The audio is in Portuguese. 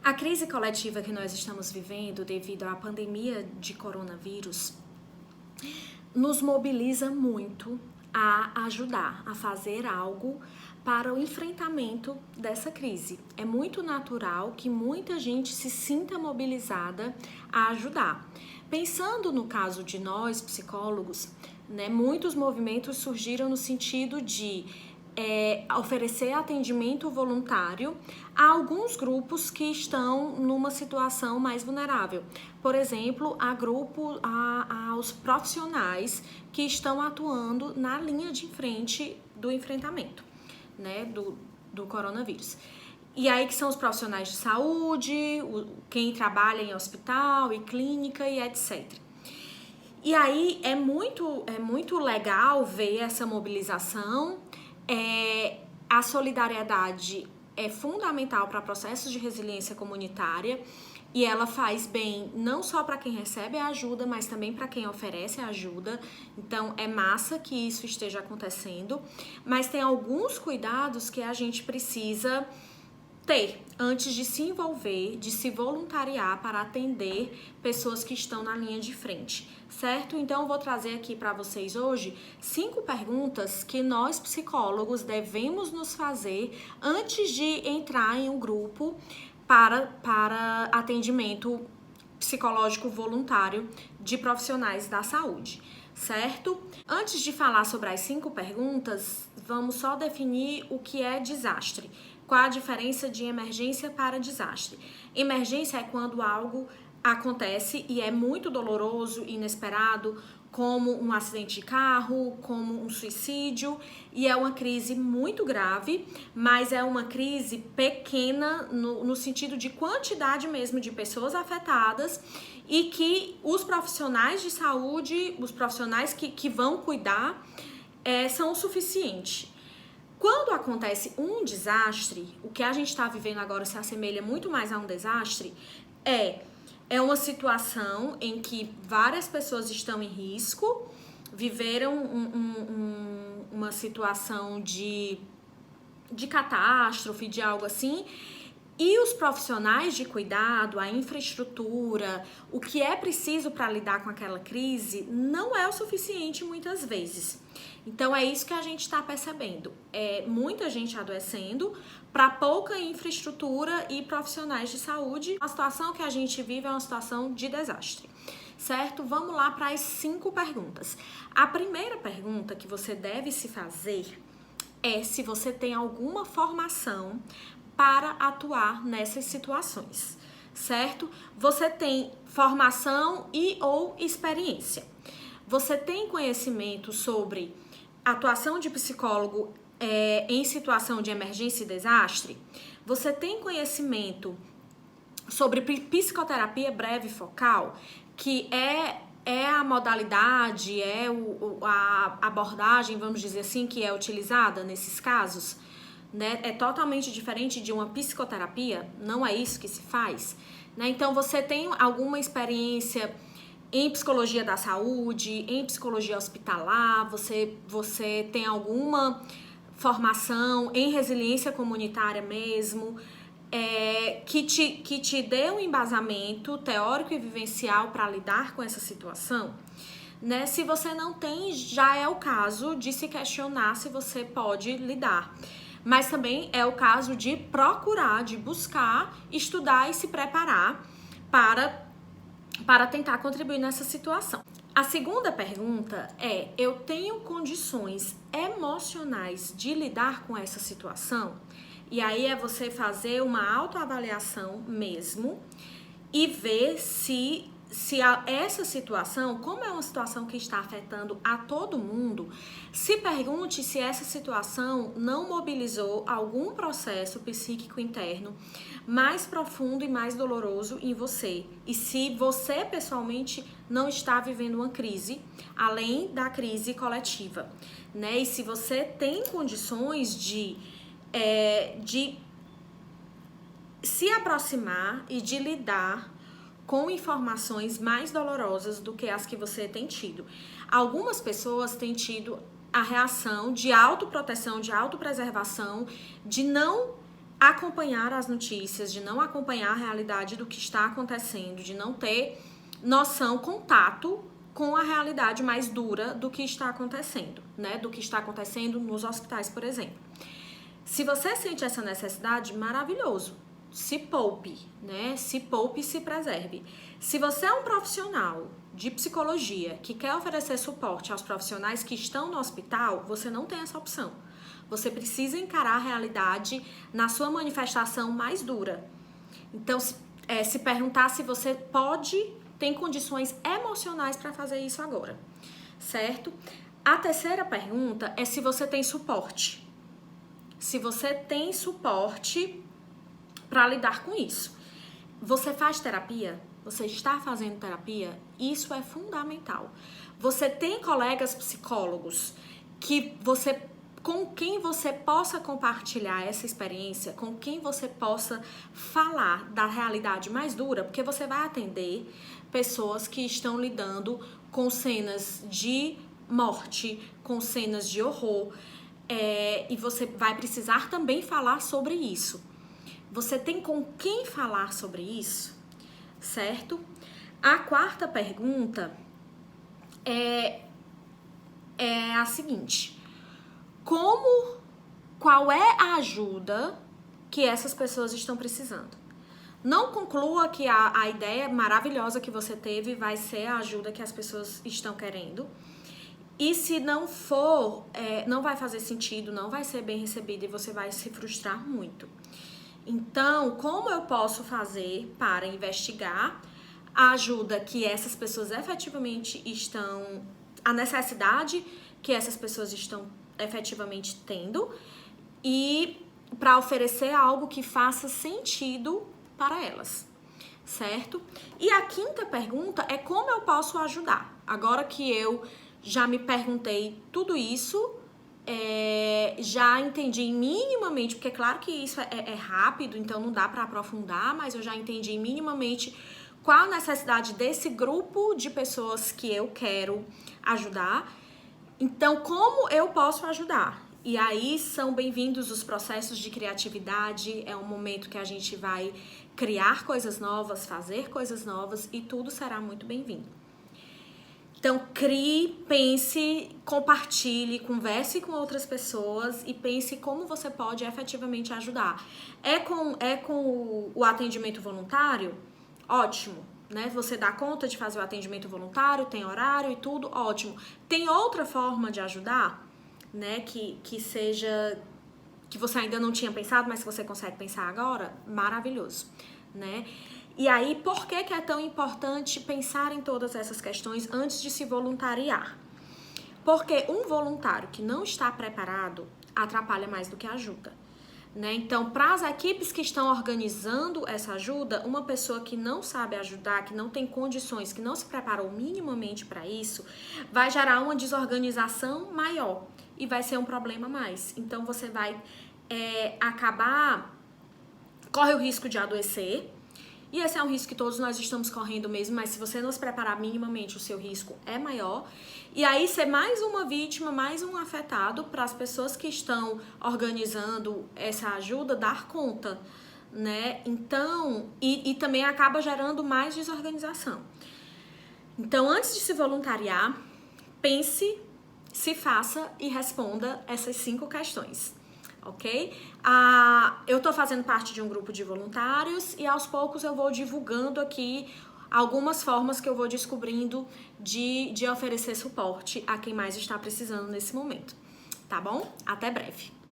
A crise coletiva que nós estamos vivendo devido à pandemia de coronavírus nos mobiliza muito a ajudar, a fazer algo para o enfrentamento dessa crise. É muito natural que muita gente se sinta mobilizada a ajudar. Pensando no caso de nós, psicólogos, muitos movimentos surgiram no sentido de oferecer atendimento voluntário a alguns grupos que estão numa situação mais vulnerável. Por exemplo, aos profissionais que estão atuando na linha de frente do enfrentamento, do coronavírus. E aí que são os profissionais de saúde, quem trabalha em hospital e clínica e etc. E aí é muito legal ver essa mobilização. A solidariedade é fundamental para processos de resiliência comunitária e ela faz bem não só para quem recebe a ajuda, mas também para quem oferece a ajuda. Então é massa que isso esteja acontecendo, mas tem alguns cuidados que a gente precisa ter antes de se envolver, de se voluntariar para atender pessoas que estão na linha de frente, certo? Então eu vou trazer aqui para vocês hoje 5 perguntas que nós psicólogos devemos nos fazer antes de entrar em um grupo para atendimento psicológico voluntário de profissionais da saúde, certo? Antes de falar sobre as 5 perguntas, vamos só definir o que é desastre. Qual a diferença de emergência para desastre? Emergência é quando algo acontece e é muito doloroso, inesperado, como um acidente de carro, como um suicídio, e é uma crise muito grave, mas é uma crise pequena no sentido de quantidade mesmo de pessoas afetadas e que os profissionais de saúde, os profissionais que vão cuidar, são o suficiente. Quando acontece um desastre, o que a gente está vivendo agora se assemelha muito mais a um desastre, é uma situação em que várias pessoas estão em risco, viveram uma situação de catástrofe, de algo assim, e os profissionais de cuidado, a infraestrutura, o que é preciso para lidar com aquela crise não é o suficiente muitas vezes. Então é isso que a gente está percebendo. Muita gente adoecendo para pouca infraestrutura e profissionais de saúde. A situação que a gente vive é uma situação de desastre, certo? Vamos lá para as 5 perguntas. A primeira pergunta que você deve se fazer é se você tem alguma formação para atuar nessas situações, certo? Você tem formação e ou experiência. Você tem conhecimento sobre atuação de psicólogo em situação de emergência e desastre? Você tem conhecimento sobre psicoterapia breve focal, que é a modalidade, a abordagem, vamos dizer assim, que é utilizada nesses casos? É totalmente diferente de uma psicoterapia, não é isso que se faz, Então você tem alguma experiência em psicologia da saúde, em psicologia hospitalar, você tem alguma formação em resiliência comunitária mesmo, que te dê um embasamento teórico e vivencial para lidar com essa situação? Se você não tem, já é o caso de se questionar se você pode lidar. Mas também é o caso de procurar, de buscar, estudar e se preparar para tentar contribuir nessa situação. A segunda pergunta é: eu tenho condições emocionais de lidar com essa situação? E aí é você fazer uma autoavaliação mesmo e ver se essa situação, como é uma situação que está afetando a todo mundo, se pergunte se essa situação não mobilizou algum processo psíquico interno mais profundo e mais doloroso em você. E se você pessoalmente não está vivendo uma crise, além da crise coletiva, E se você tem condições de se aproximar e de lidar com informações mais dolorosas do que as que você tem tido. Algumas pessoas têm tido a reação de autoproteção, de autopreservação, de não acompanhar as notícias, de não acompanhar a realidade do que está acontecendo, de não ter noção, contato com a realidade mais dura do que está acontecendo, né? Do que está acontecendo nos hospitais, por exemplo. Se você sente essa necessidade, maravilhoso. Se poupe, né? Se poupe e se preserve. Se você é um profissional de psicologia que quer oferecer suporte aos profissionais que estão no hospital, você não tem essa opção. Você precisa encarar a realidade na sua manifestação mais dura. Então, se perguntar se você tem condições emocionais para fazer isso agora, certo? A terceira pergunta é se você tem suporte. Se você tem suporte para lidar com isso. Você faz terapia? Você está fazendo terapia? Isso é fundamental. Você tem colegas psicólogos com quem você possa compartilhar essa experiência, com quem você possa falar da realidade mais dura, porque você vai atender pessoas que estão lidando com cenas de morte, com cenas de horror, e você vai precisar também falar sobre isso. Você tem com quem falar sobre isso, certo? A quarta pergunta é a seguinte: qual é a ajuda que essas pessoas estão precisando? Não conclua que a ideia maravilhosa que você teve vai ser a ajuda que as pessoas estão querendo. E se não for, não vai fazer sentido, não vai ser bem recebido e você vai se frustrar muito. Então, como eu posso fazer para investigar a ajuda que essas pessoas efetivamente a necessidade que essas pessoas estão efetivamente tendo e para oferecer algo que faça sentido para elas, certo? E a quinta pergunta é como eu posso ajudar? Agora que eu já me perguntei tudo isso, já entendi minimamente, porque é claro que isso é rápido, então não dá para aprofundar, mas eu já entendi minimamente qual a necessidade desse grupo de pessoas que eu quero ajudar. Então, como eu posso ajudar? E aí são bem-vindos os processos de criatividade, é um momento que a gente vai criar coisas novas, fazer coisas novas e tudo será muito bem-vindo. Então, crie, pense, compartilhe, converse com outras pessoas e pense como você pode efetivamente ajudar. É com o atendimento voluntário? Ótimo, né? Você dá conta de fazer o atendimento voluntário, tem horário e tudo, ótimo. Tem outra forma de ajudar, né? Que seja, que você ainda não tinha pensado, mas que você consegue pensar agora? Maravilhoso, né? E aí, por que é tão importante pensar em todas essas questões antes de se voluntariar? Porque um voluntário que não está preparado atrapalha mais do que ajuda, né? Então, para as equipes que estão organizando essa ajuda, uma pessoa que não sabe ajudar, que não tem condições, que não se preparou minimamente para isso, vai gerar uma desorganização maior e vai ser um problema a mais. Então, você vai corre o risco de adoecer. E esse é um risco que todos nós estamos correndo mesmo, mas se você não se preparar minimamente, o seu risco é maior. E aí ser mais uma vítima, mais um afetado para as pessoas que estão organizando essa ajuda dar conta, né? Então, e também acaba gerando mais desorganização. Então, antes de se voluntariar, pense, se faça e responda essas 5 questões. Ok? Eu tô fazendo parte de um grupo de voluntários e aos poucos eu vou divulgando aqui algumas formas que eu vou descobrindo de oferecer suporte a quem mais está precisando nesse momento. Tá bom? Até breve!